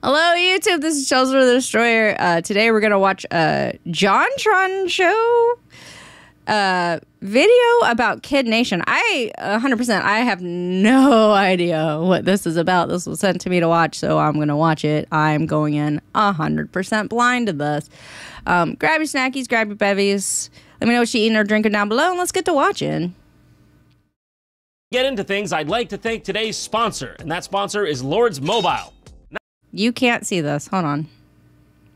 Hello, YouTube. This is Chelsea the Destroyer. Today we're gonna watch a Tron show video about Kid Nation. 100%. I have no idea what this is about. This was sent to me to watch, so I'm gonna watch it. I'm going in 100% blind to this. Grab your snackies, grab your bevies. Let me know what you're eating or drinking down below, and let's get to watching. Get into things, I'd like to thank today's sponsor, and that sponsor is Lords Mobile. You can't see this. Hold on.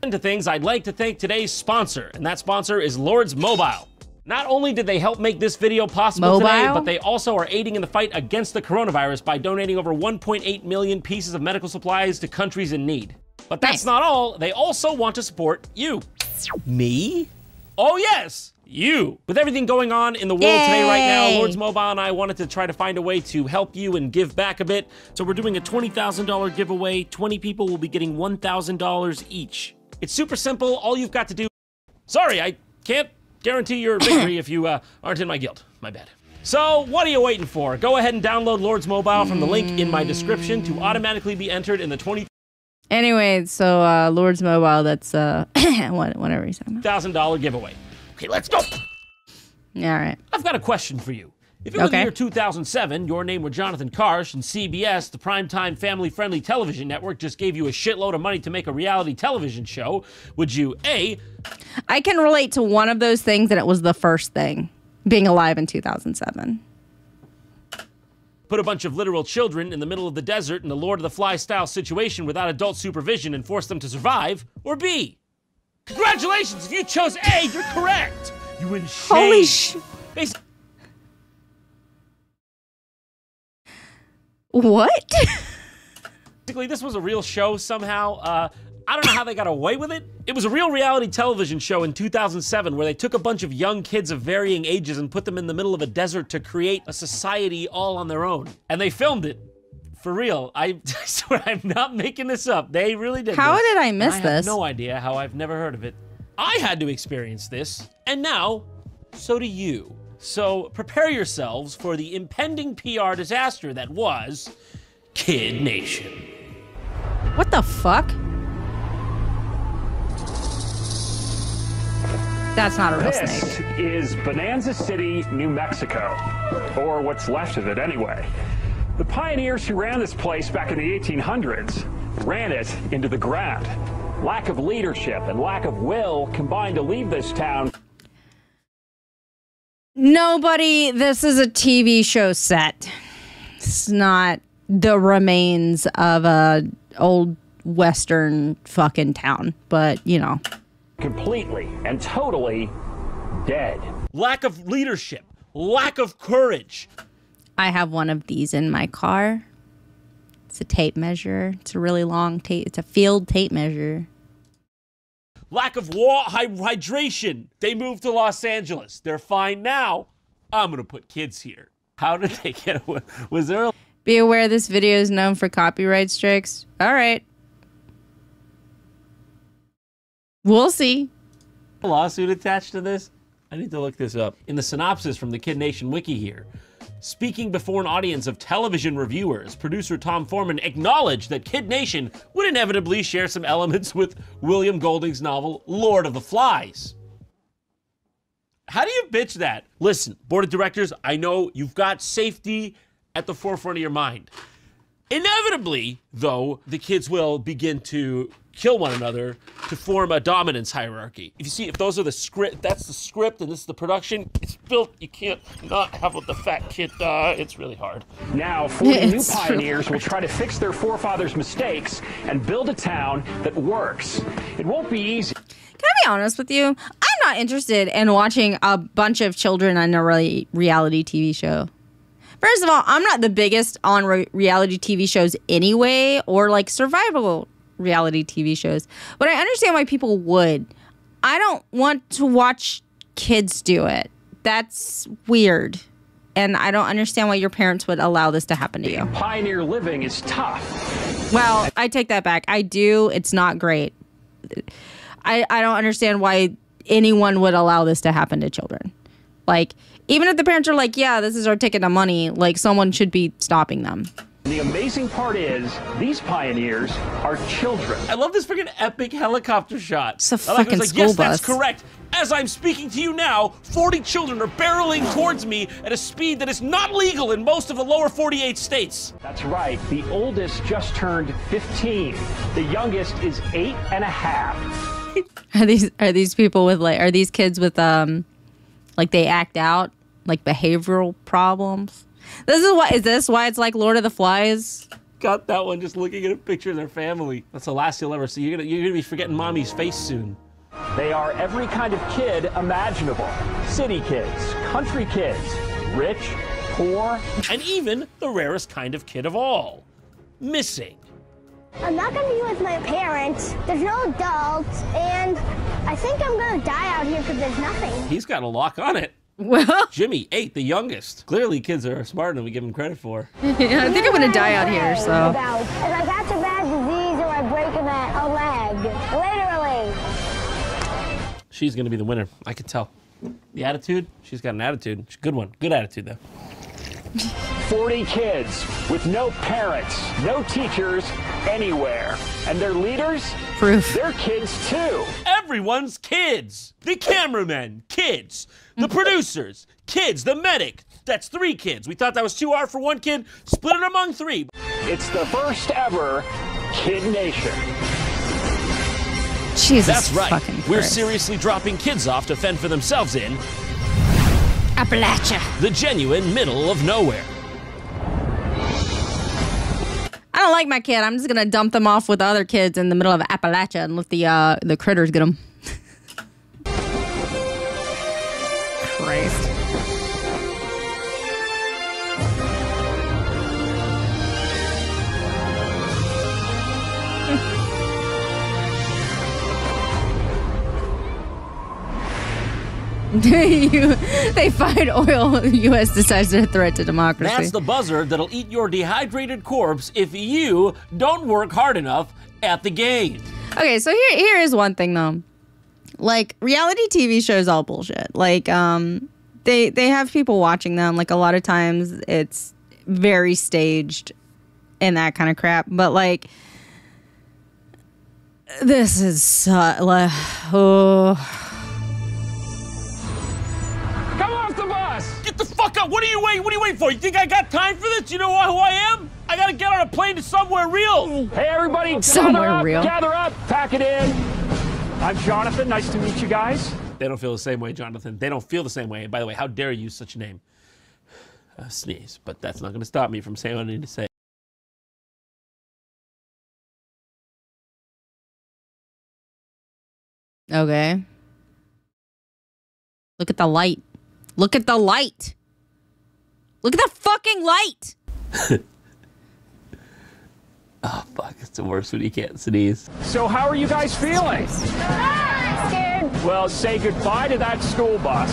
Into things, I'd like to thank today's sponsor, and that sponsor is Lords Mobile. Not only did they help make this video possible today, but they also are aiding in the fight against the coronavirus by donating over 1.8 million pieces of medical supplies to countries in need. But that's not all. They also want to support you. Me? Oh yes, you. With everything going on in the world today right now, Lords Mobile and I wanted to try to find a way to help you and give back a bit. So we're doing a $20,000 giveaway. 20 people will be getting $1,000 each. It's super simple. All you've got to do... Sorry, I can't guarantee your victory if you aren't in my guild. My bad. So what are you waiting for? Go ahead and download Lords Mobile from the link in my description to automatically be entered in the 20... Anyway, so Lords Mobile, that's whatever he said. $1,000 giveaway. Okay, let's go. All right. I've got a question for you. If it was the year 2007, your name were Jonathan Karsh, and CBS, the primetime family-friendly television network, just gave you a shitload of money to make a reality television show, would you, A... I can relate to one of those things, and it was the first thing, being alive in 2007. Put a bunch of literal children in the middle of the desert in a Lord of the Flies-style situation without adult supervision and force them to survive, or B... Congratulations! If you chose A, you're correct! You win shame. Holy sh... What? Basically, this was a real show somehow. I don't know how they got away with it. It was a real reality television show in 2007 where they took a bunch of young kids of varying ages and put them in the middle of a desert to create a society all on their own. And they filmed it. For real. I swear I'm not making this up. They really did. How did I miss this? I have no idea how. I've never heard of it. I had to experience this, and now, so do you. So prepare yourselves for the impending PR disaster that was Kid Nation. What the fuck? That's not a real snake. This is Bonanza City, New Mexico, or what's left of it anyway. The pioneers who ran this place back in the 1800s ran it into the ground. Lack of leadership and lack of will combined to leave this town. Nobody, this is a TV show set. It's not the remains of a old Western fucking town, but you know. Completely and totally dead. Lack of leadership, lack of courage. I have one of these in my car. It's a tape measure. It's a really long tape. It's a field tape measure. Lack of hydration. They moved to Los Angeles. They're fine now. I'm gonna put kids here. How did they get away? Was there a... Be aware this video is known for copyright strikes. All right. We'll see. A lawsuit attached to this? I need to look this up. In the synopsis from the Kid Nation wiki here, speaking before an audience of television reviewers, producer Tom Foreman acknowledged that Kid Nation would inevitably share some elements with William Golding's novel, Lord of the Flies. How do you bitch that? Listen, board of directors, I know you've got safety at the forefront of your mind. Inevitably, though, the kids will begin to kill one another to form a dominance hierarchy. If you see, if those are the script, that's the script and this is the production, it's built, you can't not have the fat kid, it's really hard. Now, 40 new pioneers will try to fix their forefathers' mistakes and build a town that works. It won't be easy. Can I be honest with you? I'm not interested in watching a bunch of children on a reality TV show. First of all, I'm not the biggest on reality TV shows anyway, or like survival reality TV shows. But I understand why people would. I don't want to watch kids do it. That's weird. And I don't understand why your parents would allow this to happen to you. Pioneer living is tough. Well, I take that back. I do. It's not great. I don't understand why anyone would allow this to happen to children. Like, even if the parents are like, yeah, this is our ticket to money, like, someone should be stopping them. The amazing part is, these pioneers are children. I love this freaking epic helicopter shot. It's a fucking school yes, bus. That's correct. As I'm speaking to you now, 40 children are barreling towards me at a speed that is not legal in most of the lower 48 states. That's right. The oldest just turned 15. The youngest is 8 and a half. Are these people with are these kids with like they act out like behavioral problems? Is this why it's like Lord of the Flies? Got that one just looking at a picture of their family. That's the last you'll ever see. You're gonna be forgetting mommy's face soon. They are every kind of kid imaginable. City kids, country kids, rich, poor, and even the rarest kind of kid of all, missing. I'm not going to be with my parents. There's no adults, and I think I'm going to die out here because there's nothing. He's got a lock on it. Well, Jimmy, 8, the youngest. Clearly kids are smarter than we give them credit for. yeah, I think I'm going to die out here, so. If I catch a bad disease or I break a leg, literally. She's going to be the winner. I can tell. The attitude, she's got an attitude. She's a good one. Good attitude, though. 40 kids with no parents, no teachers anywhere. And their leaders? Proof. They're kids too. Everyone's kids. The cameramen, kids. The producers, kids. The medic, that's 3 kids. We thought that was too hard for 1 kid. Split it among 3. It's the first ever Kid Nation. Jesus That's right. fucking We're Christ. seriously dropping kids off to fend for themselves in Appalachia. the genuine middle of nowhere. I don't like my kid. I'm just gonna dump them off with other kids in the middle of Appalachia and let the critters get them. Christ. They find oil. U.S. decides a threat to democracy. That's the buzzard that'll eat your dehydrated corpse if you don't work hard enough at the game. Okay, so here is one thing though. Like reality TV shows all bullshit. Like they have people watching them. Like a lot of times it's very staged and that kind of crap. But like this is like oh. Come off the bus! Get the fuck up! What are you waiting for? You think I got time for this? You know who I am? I gotta get on a plane to somewhere real. Hey everybody, Somewhere real. Gather up, pack it in. I'm Jonathan, nice to meet you guys. They don't feel the same way, Jonathan. They don't feel the same way. And by the way, how dare you use such a name? Sneeze, but that's not gonna stop me from saying what I need to say. Okay. Look at the light. Look at the light. Look at the fucking light. Oh, fuck. It's the worst when you can't sneeze. So how are you guys feeling? Scared. Well, say goodbye to that school bus.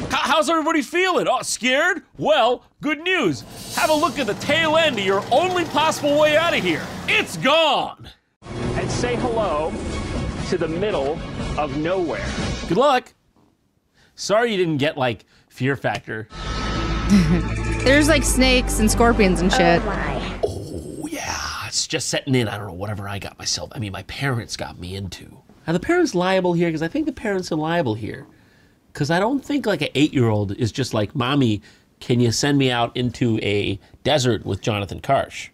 How's everybody feeling? Oh, scared? Well, good news. Have a look at the tail end of your only possible way out of here. It's gone. And say hello to the middle of nowhere. Good luck. Sorry you didn't get, like, Fear Factor. There's like snakes and scorpions and shit. Oh my. Oh, yeah. It's just setting in. I don't know, whatever I got myself. I mean, my parents got me into. Are the parents liable here? Because I think the parents are liable here. Because I don't think, like, an 8-year-old is just like, Mommy, can you send me out into a desert with Jonathan Karsh?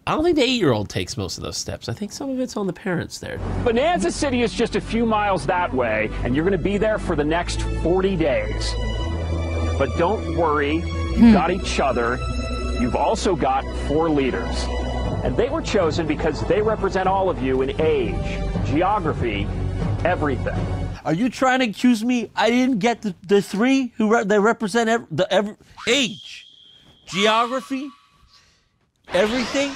I don't think the 8-year-old takes most of those steps. I think some of it's on the parents there. Bonanza City is just a few miles that way, and you're going to be there for the next 40 days. But don't worry, you've got each other. You've also got 4 leaders. And they were chosen because they represent all of you in age, geography, everything. Are you trying to accuse me I didn't get the 3 who they represent age, geography, everything?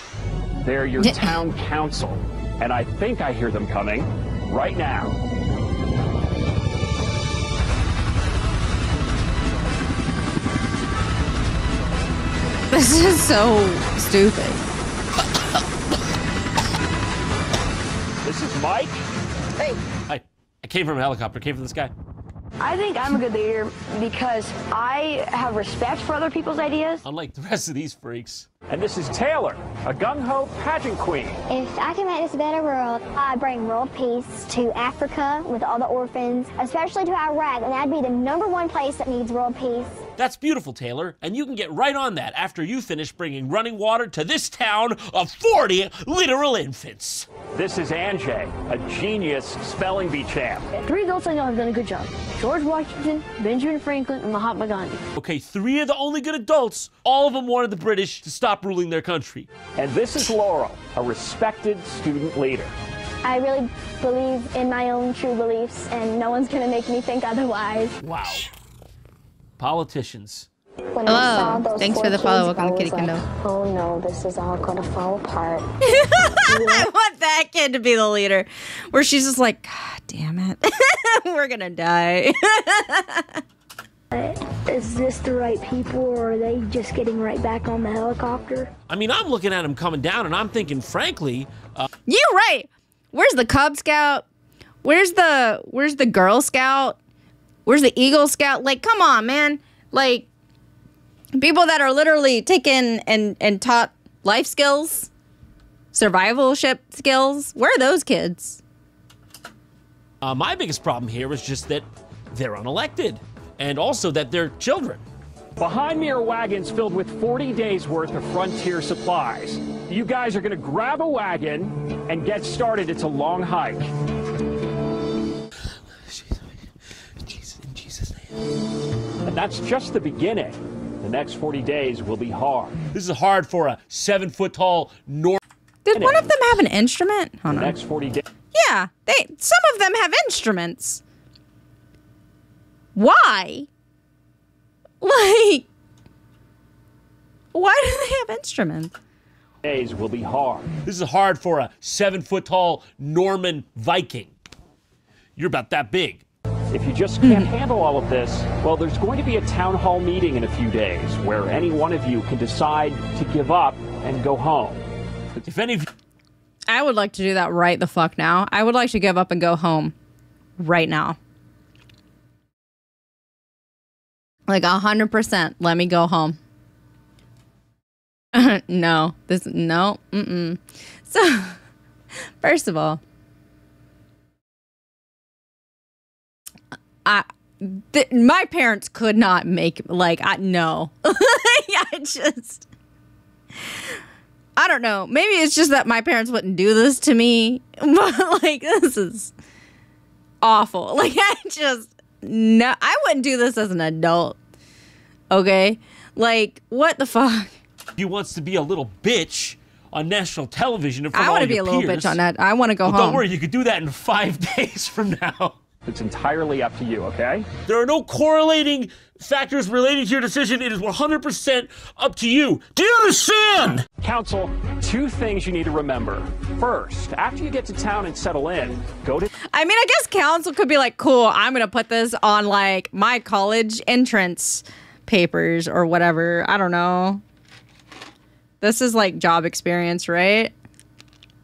They're your town council, and I think I hear them coming right now. This is so stupid. This is Mike. Hey. I came from a helicopter, came from the sky. I think I'm a good leader because I have respect for other people's ideas. Unlike the rest of these freaks. And this is Taylor, a gung-ho pageant queen. If I can make this a better world, I'd bring world peace to Africa with all the orphans, especially to Iraq, and that'd be the #1 place that needs world peace. That's beautiful, Taylor, and you can get right on that after you finish bringing running water to this town of 40 literal infants. This is Anjay, a genius spelling bee champ. 3 adults I know have done a good job. George Washington, Benjamin Franklin, and Mahatma Gandhi. Okay, 3 of the only good adults, all of them wanted the British to stop ruling their country. And this is Laurel, a respected student leader. I really believe in my own true beliefs, and no one's gonna make me think otherwise. Wow. Politicians. When I saw Hello. those Thanks 4 for the follow. kids, Welcome to I Kitty was Kendo. like, oh no, this is all gonna fall apart. I want that kid to be the leader, where she's just like, God damn it, we're gonna die. Is this the right people, or are they just getting right back on the helicopter? I mean, I'm looking at him coming down, and I'm thinking, frankly, You're right. Where's the Cub Scout? Where's the Girl Scout? Where's the Eagle Scout? Like, come on, man. Like, people that are literally taken and taught life skills, survivalship skills. Where are those kids? my biggest problem here is just that they're unelected, and also that they're children. Behind me are wagons filled with 40 days worth of Frontier supplies. You guys are gonna grab a wagon and get started. It's a long hike. In Jesus' name. And that's just the beginning. The next 40 days will be hard. This is hard for a 7-foot-tall North. Did one of them have an instrument? Hold The on. next 40 days. Yeah, some of them have instruments. Why? Like, why do they have instruments? Days will be hard. This is hard for a 7-foot-tall Norman Viking. You're about that big. If you just can't handle all of this, well, there's going to be a town hall meeting in a few days where any one of you can decide to give up and go home. If any of you I would like to do that right the fuck now. I would like to give up and go home right now. Like 100%. Let me go home. No. So, first of all, my parents could not make, no. I don't know. Maybe it's just that my parents wouldn't do this to me. But, this is awful. No, I wouldn't do this as an adult. Okay? What the fuck? he wants to be a little bitch on national television in front I of all want to be your a little peers. bitch on that. I want to go Well, home. don't worry, you could do that in 5 days from now. It's entirely up to you, okay? There are no correlating factors relating to your decision. It is 100% up to you. Do you understand? Council, 2 things you need to remember. First, after you get to town and settle in, go to I mean, I guess council could be like, cool, I'm going to put this on, my college entrance papers or whatever. I don't know. This is, job experience, right?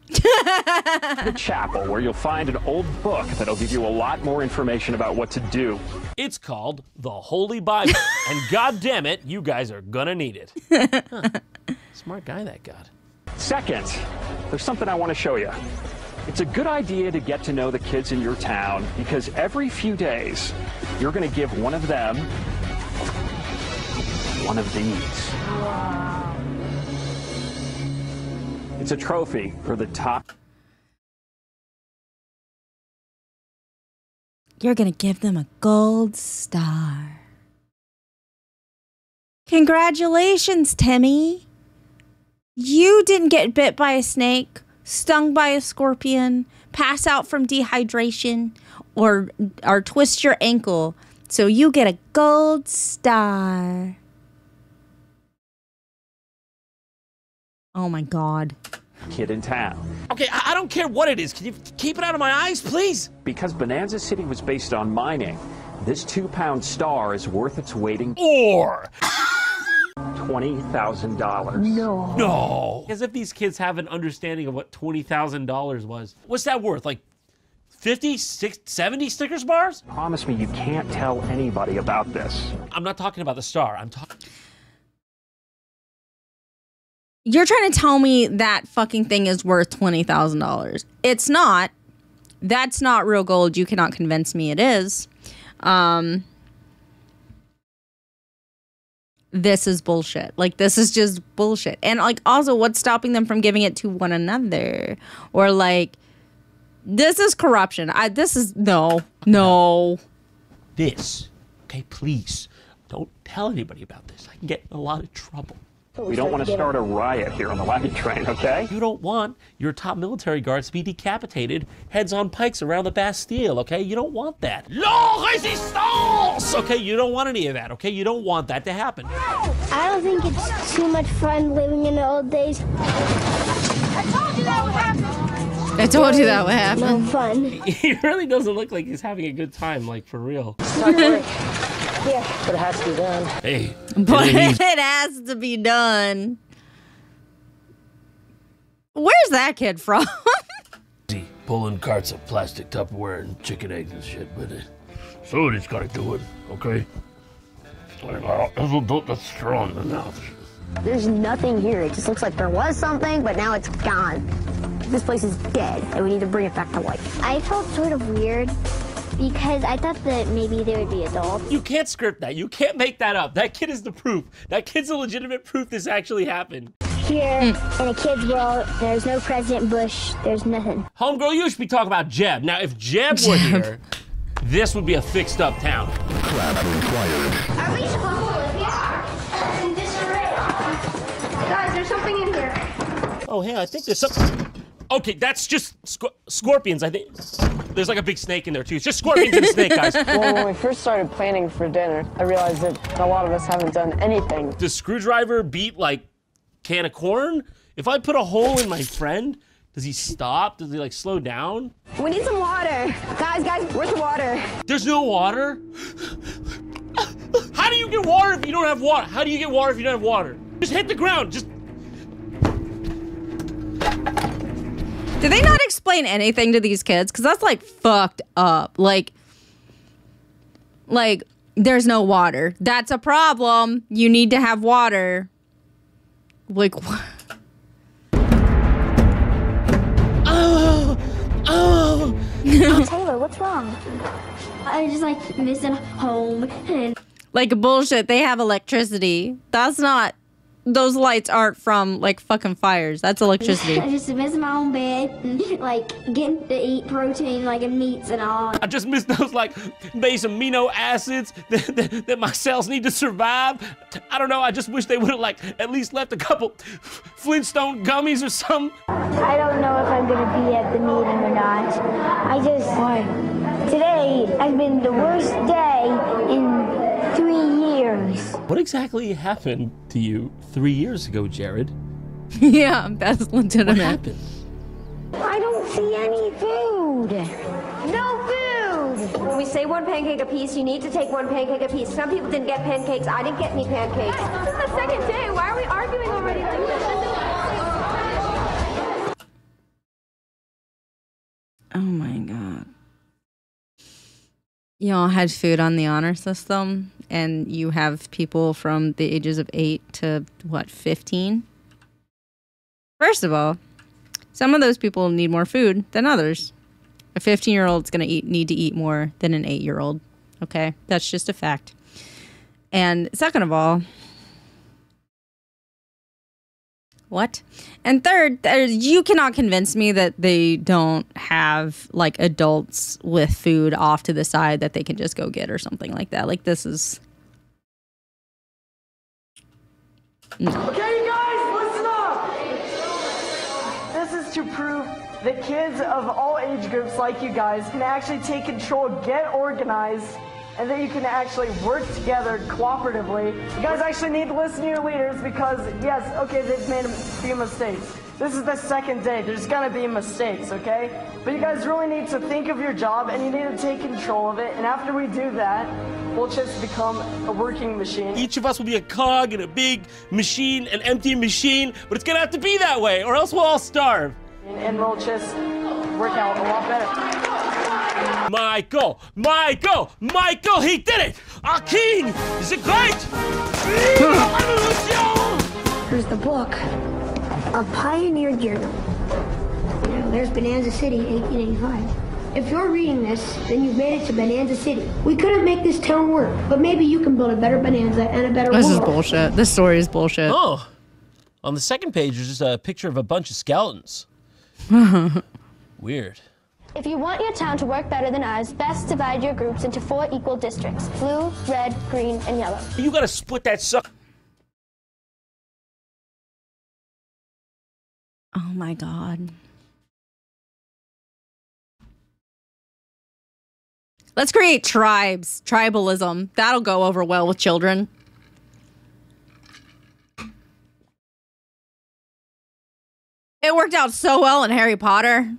the chapel where you'll find an old book that'll give you a lot more information about what to do. It's called the Holy Bible. And god damn it, you guys are gonna need it. Huh. Smart guy, that god. Second, there's something I want to show you. It's a good idea to get to know the kids in your town because every few days, you're going to give one of them one of these. Wow. It's a trophy for the top. You're going to give them a gold star. Congratulations, Timmy. You didn't get bit by a snake, stung by a scorpion, pass out from dehydration, or twist your ankle. So you get a gold star. Oh my God. Kid in town. Okay, I don't care what it is. Can you keep it out of my eyes, please? Because Bonanza City was based on mining, this 2-pound star is worth its weight in Or $20,000. no. As if these kids have an understanding of what $20,000 was. What's that worth? Like 50, 60, 70 Snickers bars? Promise me you can't tell anybody about this. I'm not talking about the star. I'm talking... You're trying to tell me that fucking thing is worth $20,000. It's not. That's not real gold. You cannot convince me it is. This is bullshit. Like, this is just bullshit. And, like, also, what's stopping them from giving it to one another? Or, like, this is corruption. This is, no. This, okay, please, don't tell anybody about this. I can get in a lot of trouble. We don't want to start a riot here on the wagon train, okay? You don't want your top military guards to be decapitated, heads on pikes around the Bastille, okay? You don't want that. La résistance! Okay, you don't want any of that, okay? You don't want that to happen. I don't think it's too much fun living in the old days. I told you that would happen. I told you that would happen. No fun. He really doesn't look like he's having a good time, like, for real. Yeah, but it has to be done. Hey. But it has to be done. Where's that kid from? Pulling carts of plastic Tupperware and chicken eggs and shit, but somebody's got to do it, okay? That's Tron now. There's nothing here. It just looks like there was something, but now it's gone. This place is dead, and we need to bring it back to life. I felt sort of weird because I thought that maybe there would be adults. You can't script that. You can't make that up. That kid is the proof. That kid's a legitimate proof this actually happened. Here, in a kid's world, there's no President Bush. There's nothing. Homegirl, you should be talking about Jeb. Now, if Jeb were here, this would be a fixed up town. Are we supposed to live here? In disarray. Guys, there's something in here. Oh, hey, I think there's something. Okay, that's just scorpions, I think. There's like a big snake in there, too. It's just scorpions and a snake, guys. Well, when we first started planning for dinner, I realized that a lot of us haven't done anything. Does Screwdriver beat, like, can of corn? If I put a hole in my friend, does he stop? Does he, like, slow down? We need some water. Guys, where's the water? There's no water? How do you get water if you don't have water? How do you get water if you don't have water? Just hit the ground, just... Did they not explain anything to these kids? Because that's, like, fucked up. Like, there's no water. That's a problem. You need to have water. Like, what? Taylor, what's wrong? I just, like, missing home. And Like, bullshit. They have electricity. That's not... Those lights aren't from, like, fucking fires. That's electricity. I just miss my own bed and, like, getting to eat protein, like, and meats and all. I just miss those, like, base amino acids that my cells need to survive. I don't know, I just wish they would have, like, at least left a couple Flintstone gummies or something. I don't know if I'm gonna be at the meeting or not. Why? Today has been the worst day in 3 years. What exactly happened to you 3 years ago, Jared? Yeah, that's legitimate. What happened? I don't see any food. No food! When we say one pancake apiece, you need to take one pancake apiece. Some people didn't get pancakes. I didn't get any pancakes. This is the second day. Why are we arguing already like this? Oh my god. Y'all had food on the honor system, and you have people from the ages of 8 to, what, 15? First of all, some of those people need more food than others. A 15-year-old's going to need to eat more than an 8-year-old. Okay? That's just a fact. And second of all, what? And third, you cannot convince me that they don't have, like, adults with food off to the side that they can just go get or something like that. Like, this is... No. Okay, guys, listen up! This is to prove that kids of all age groups like you guys can actually take control, get organized, and that you can actually work together cooperatively. You guys actually need to listen to your leaders because, yes, okay, they've made a few mistakes. This is the second day. There's gonna be mistakes, okay? But you guys really need to think of your job and you need to take control of it. And after we do that, we'll just become a working machine. Each of us will be a cog in a big machine, an empty machine, but it's gonna have to be that way or else we'll all starve. And we'll just work out a lot better. Michael, he did it! Our king! Is it great? Here's the book. A Pioneer Journal. There's Bonanza City, 1885. If you're reading this, then you've made it to Bonanza City. We couldn't make this town work, but maybe you can build a better Bonanza and a better world. This is bullshit. This story is bullshit. Oh. On the second page, there's just a picture of a bunch of skeletons. Weird. If you want your town to work better than ours, best divide your groups into 4 equal districts. Blue, red, green, and yellow. You gotta split that sucker. Oh my God. Let's create tribes. Tribalism. That'll go over well with children. It worked out so well in Harry Potter.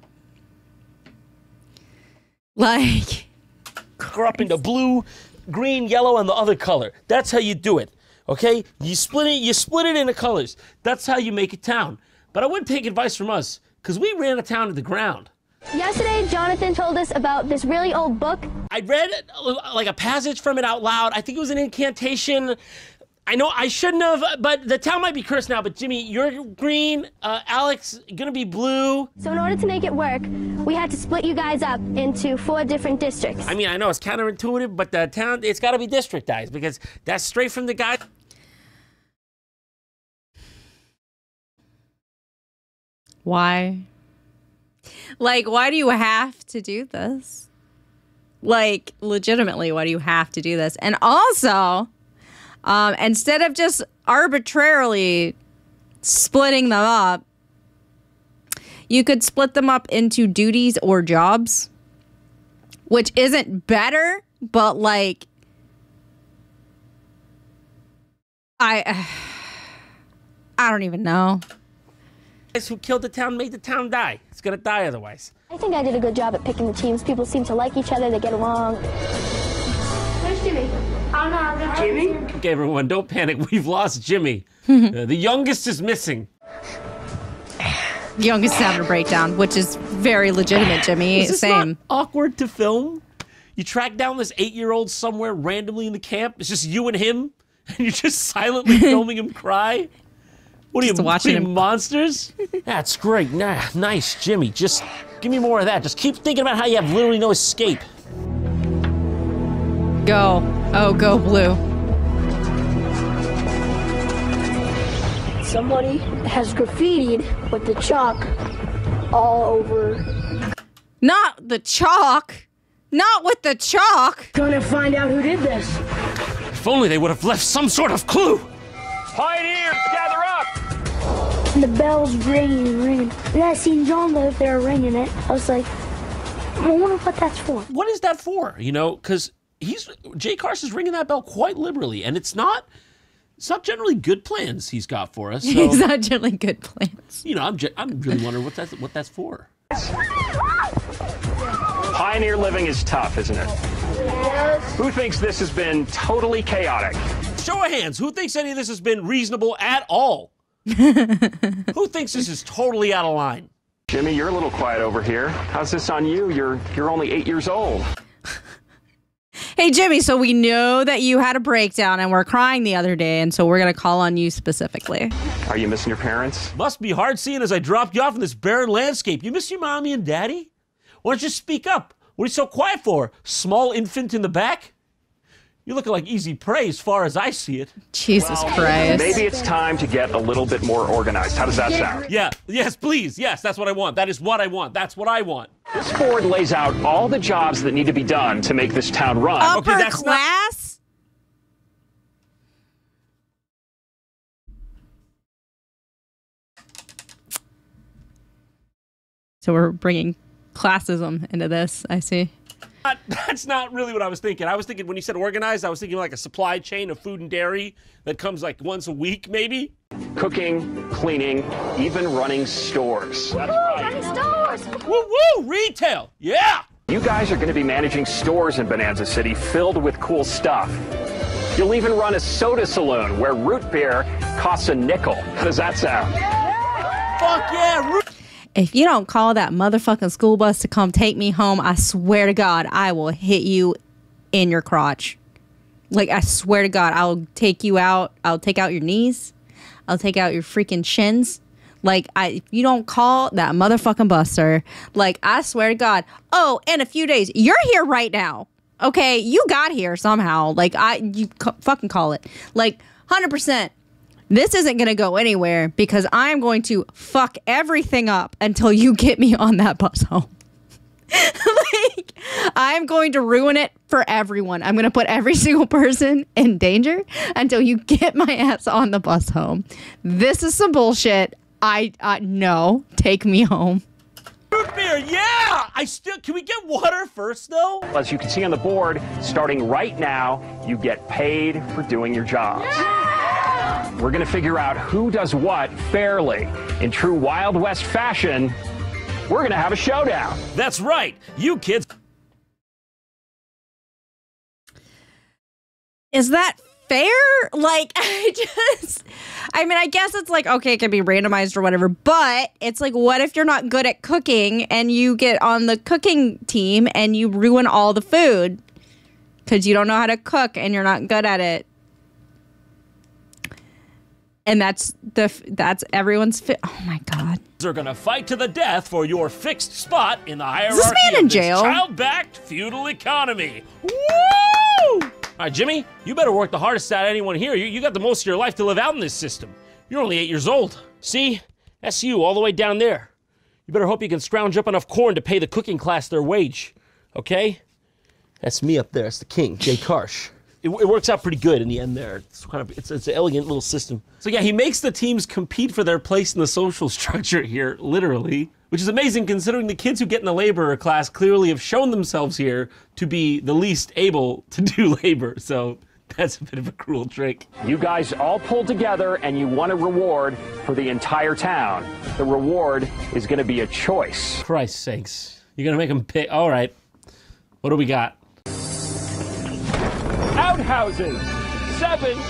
Like, We're up into blue, green, yellow, and the other color. That's how you do it, okay? You split it into colors. That's how you make a town. But I wouldn't take advice from us, because we ran a town to the ground. Yesterday, Jonathan told us about this really old book. I read like a passage from it out loud. I think it was an incantation. I know I shouldn't have, but the town might be cursed now. But Jimmy, you're green, Alex, gonna be blue. So in order to make it work, we had to split you guys up into 4 different districts. I mean, I know it's counterintuitive, but the town, it's gotta be districtized because that's straight from the guy. why? Like, why do you have to do this? Like, legitimately, why do you have to do this? And also, instead of just arbitrarily splitting them up, you could split them up into duties or jobs, which isn't better, but like, I don't even know. Guys who killed the town made the town die. It's gonna die otherwise. I think I did a good job at picking the teams. People seem to like each other. They get along. Where's Jimmy? I don't know. Jimmy? Okay, everyone, don't panic. We've lost Jimmy. The youngest is missing. Youngest is having a breakdown, which is very legitimate, Jimmy. Is this Same. not awkward to film? You track down this 8-year-old somewhere randomly in the camp. It's just you and him, and you're just silently filming him cry. What are you, watching him monsters? That's great. Nah, nice, Jimmy. Just give me more of that. Just keep thinking about how you have literally no escape. Go. Oh, go blue. Somebody has graffitied with the chalk all over. Not the chalk. Not with the chalk. Gonna find out who did this. If only they would have left some sort of clue. Pioneers, gather up! And the bell's ringing and ringing. And I seen John live there ringing it. I was like, I wonder what that's for. What is that for? You know, because Jay Carson's ringing that bell quite liberally, and it's not generally good plans he's got for us. So, It's not generally good plans. you know, I'm really wondering what that's for. Pioneer living is tough, isn't it? Yes. Who thinks this has been totally chaotic? Show of hands, who thinks any of this has been reasonable at all? Who thinks this is totally out of line? Jimmy, you're a little quiet over here. How's this on you? You're only 8 years old. Hey, Jimmy, so we know that you had a breakdown and were crying the other day, and so we're going to call on you specifically. Are you missing your parents? Must be hard seeing as I dropped you off in this barren landscape. You miss your mommy and daddy? Why don't you speak up? What are you so quiet for? Small infant in the back? You're looking like easy prey as far as I see it. Jesus Christ. Maybe it's time to get a little bit more organized. How does that sound? Yeah, yes, please. Yes, that's what I want. That is what I want. That's what I want. This board lays out all the jobs that need to be done to make this town run. Upper Okay, that's class? So we're bringing classism into this, I see. That's not really what I was thinking. I was thinking when you said organized, I was thinking like a supply chain of food and dairy that comes like once a week, maybe. Cooking, cleaning, even running stores. That's right. Stores! Woo woo! Retail! Yeah! You guys are going to be managing stores in Bonanza City filled with cool stuff. You'll even run a soda saloon where root beer costs a nickel. How does that sound? Fuck yeah! if you don't call that motherfucking school bus to come take me home, I swear to God, I will hit you in your crotch. Like, I swear to God, I'll take you out. I'll take out your knees. I'll take out your freaking shins. Like, if you don't call that motherfucking bus, sir, like, I swear to God. Oh, in a few days, you're here right now. Okay, you got here somehow. Like, fucking call it. Like, 100%. This isn't going to go anywhere because I'm going to fuck everything up until you get me on that bus home. Like, I'm going to ruin it for everyone. I'm going to put every single person in danger until you get my ass on the bus home. This is some bullshit. No, take me home. Root beer, yeah! Can we get water first, though? As you can see on the board, starting right now, you get paid for doing your jobs. Yeah! We're going to figure out who does what fairly. In true Wild West fashion, we're going to have a showdown. That's right. You kids. Is that fair? Like, I mean, I guess it's like, okay, it can be randomized or whatever, but it's like, what if you're not good at cooking and you get on the cooking team and you ruin all the food because you don't know how to cook and you're not good at it? And that's everyone's oh my God. They're gonna fight to the death for your fixed spot in the hierarchy Is this man in jail? Child-backed feudal economy. Woo! All right, Jimmy, you better work the hardest out of anyone here. You got the most of your life to live out in this system. You're only 8 years old. See? That's you all the way down there. You better hope you can scrounge up enough corn to pay the cooking class their wage. Okay? That's me up there. That's the king, Jay Karsh. It works out pretty good in the end there. It's an elegant little system. So yeah, he makes the teams compete for their place in the social structure here, literally, which is amazing considering the kids who get in the laborer class clearly have shown themselves here to be the least able to do labor. So that's a bit of a cruel trick. You guys all pulled together and you won a reward for the entire town. The reward is going to be a choice. Christ's sakes. You're going to make them pick. All right. What do we got? Outhouses,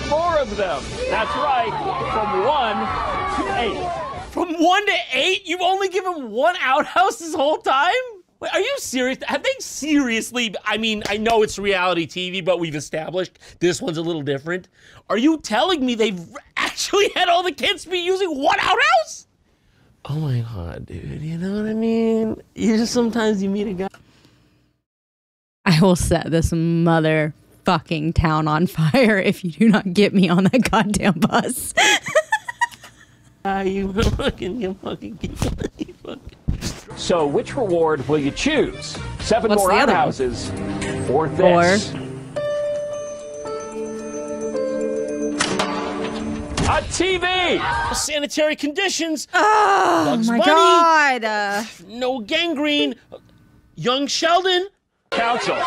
4 of them. That's right, from 1 to 8. From 1 to 8? You've only given 1 outhouse this whole time? Wait, are you serious? Have they seriously, I mean, I know it's reality TV, but we've established this one's a little different. Are you telling me they've actually had all the kids be using 1 outhouse? Oh my God, dude, you know what I mean? Sometimes you meet a guy. I will set this motherfucking town on fire if you do not get me on that goddamn bus. You fucking. So which reward will you choose? 7 What's more the other outhouses or this? A TV! Sanitary conditions. Oh Bugs my Bunny, God. no gangrene. Young Sheldon. Council,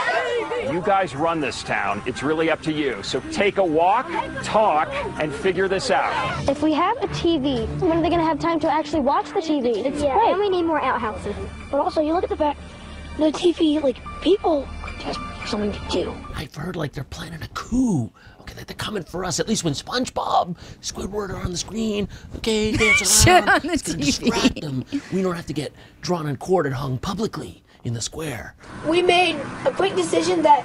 you guys run this town. It's really up to you. So take a walk, talk, and figure this out. If we have a TV, when are they going to have time to actually watch the TV? It's great. And we need more outhouses. But also, you look at the fact, the TV, like, people just have something to do. I've heard like they're planning a coup. Okay, they're coming for us. At least when SpongeBob, Squidward are on the screen. Okay, dancing around. Shit on the it's gonna TV. distract them. We don't have to get drawn and quartered, hung publicly in the square. We made a quick decision that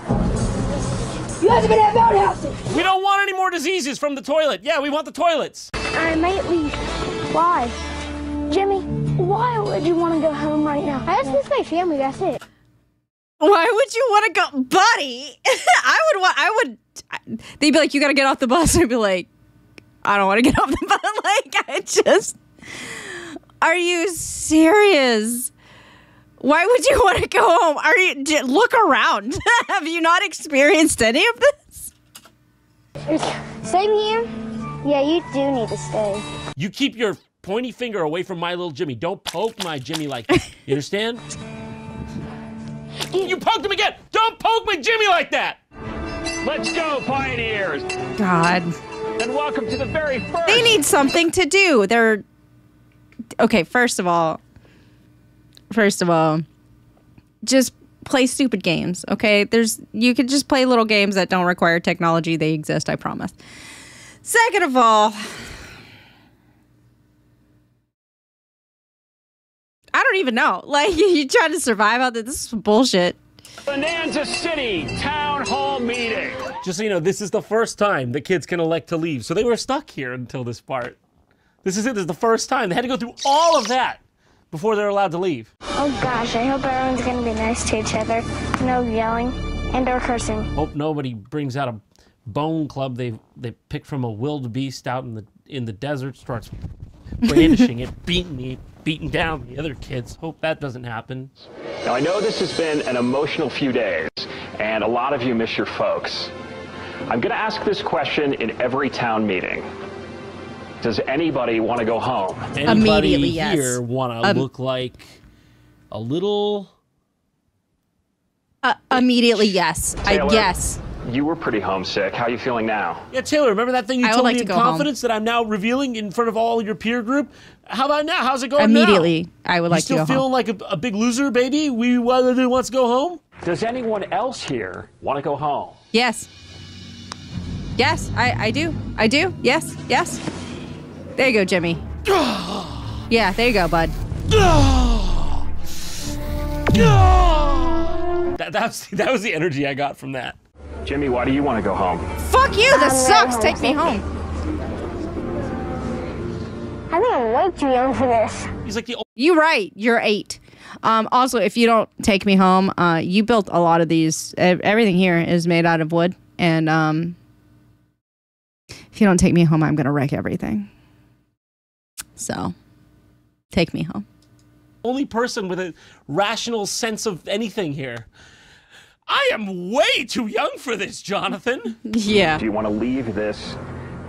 you guys are gonna have outhouses. We don't want any more diseases from the toilet. Yeah, we want the toilets. I might leave. Why? Jimmy, why would you want to go home right now? I just miss my family, that's it. Why would you want to go, buddy? They'd be like, you got to get off the bus. I'd be like, I don't want to get off the bus. Are you serious? Why would you want to go home? Look around. Have you not experienced any of this? Same here. Yeah, you do need to stay. You keep your pointy finger away from my little Jimmy. Don't poke my Jimmy like that. You understand? You poked him again! Don't poke my Jimmy like that! Let's go, Pioneers! God. And welcome to the very first... They need something to do. They're... Okay, first of all, just play stupid games, okay? You could just play little games that don't require technology. They exist, I promise. Second of all, even know. Like, you trying to survive out there? This is bullshit. Bonanza City Town Hall meeting. Just so you know, this is the first time the kids can elect to leave. So they were stuck here until this part. This is it. This is the first time. They had to go through all of that before they're allowed to leave. Oh gosh, I hope everyone's gonna be nice to each other. No yelling and or cursing. Hope nobody brings out a bone club they picked from a wildebeest out in the desert, starts brandishing it, beating down the other kids. Hope that doesn't happen. Now, I know this has been an emotional few days, and a lot of you miss your folks. I'm going to ask this question in every town meeting. Does anybody want to go home? Anybody Immediately, yes. here want to look like a little... Immediately, yes. Taylor, Yes. You were pretty homesick. How are you feeling now? Yeah, Taylor, remember that thing you I would told like me to in go confidence that I'm now revealing in front of all your peer group? How about now? How's it going Immediately, now? I would like to go You still feeling home. like a big loser, baby? Wants to go home? Does anyone else here want to go home? Yes. Yes, I do. I do. Yes. Yes. There you go, Jimmy. Yeah, there you go, bud. That was the energy I got from that. Jimmy, why do you want to go home? Fuck you. This sucks. Take me home. I think I'm way too young for this. He's like the You right. You're 8. Also, if you don't take me home, you built a lot of these. Everything here is made out of wood, and if you don't take me home, I'm gonna wreck everything. So, take me home. only person with a rational sense of anything here. I am way too young for this, Jonathan. Yeah. Do you want to leave this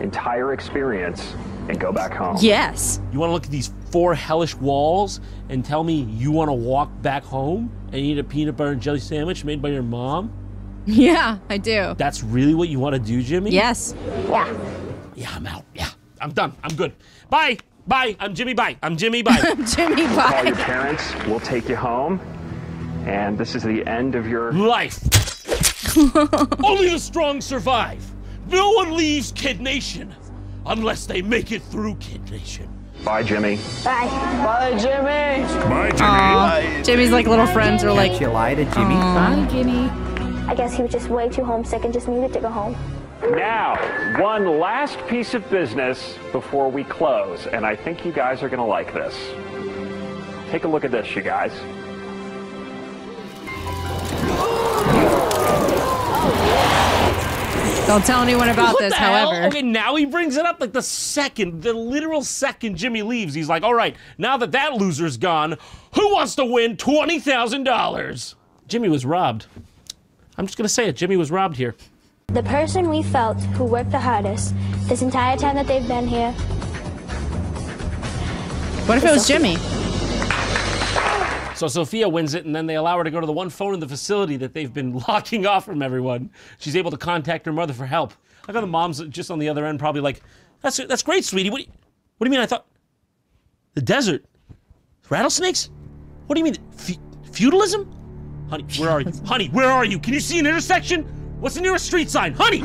entire experience and go back home? Yes. You want to look at these 4 hellish walls and tell me you want to walk back home and eat a peanut butter and jelly sandwich made by your mom? Yeah, I do. That's really what you want to do, Jimmy? Yes. Yeah. Yeah, I'm out. Yeah, I'm done. I'm good. Bye. Bye. I'm Jimmy. Bye. I'm Jimmy. Bye. Jimmy, Call your bye. parents. We'll take you home. And this is the end of your Life. Only the strong survive. No one leaves Kid Nation unless they make it through Kid Nation. Bye, Jimmy. Bye. Bye, Jimmy. Bye, Jimmy. Aw, Jimmy's like little friends are like, Can't you lie to Jimmy? Bye, Jimmy. I guess he was just way too homesick and just needed to go home. Now, one last piece of business before we close, and I think you guys are going to like this. Take a look at this, you guys. don't tell anyone about What this, the hell? however. Okay, now he brings it up like the literal second Jimmy leaves. He's like, all right, now that that loser's gone, who wants to win $20,000? Jimmy was robbed. I'm just going to say it. Jimmy was robbed here. The person we felt who worked the hardest this entire time that they've been here. What if it was Jimmy? So Sophia wins it, and then they allow her to go to the one phone in the facility that they've been locking off from everyone. She's able to contact her mother for help. I got the mom's just on the other end, probably like, that's great, sweetie. What do you mean? I thought the desert, rattlesnakes. What do you mean, feudalism? Honey, where are you? Honey, where are you? Can you see an intersection? What's the nearest street sign, honey?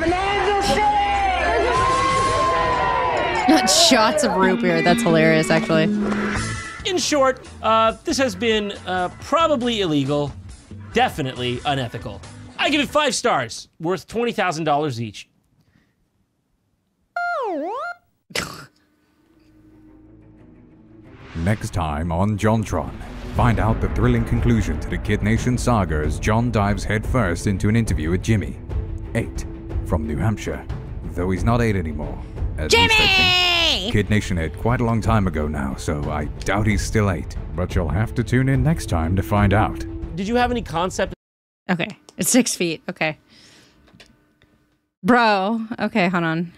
Shots of root beer. That's hilarious, actually. In short, this has been probably illegal, definitely unethical. I give it 5 stars, worth $20,000 each. Next time on JonTron, find out the thrilling conclusion to the Kid Nation saga as John dives headfirst into an interview with Jimmy, 8, from New Hampshire, though he's not 8 anymore. At least I think. Kid Nation hit quite a long time ago now, so I doubt he's still 8. But you'll have to tune in next time to find out. Did you have any concept? Okay. It's 6 feet. Okay. Bro. Okay, hold on.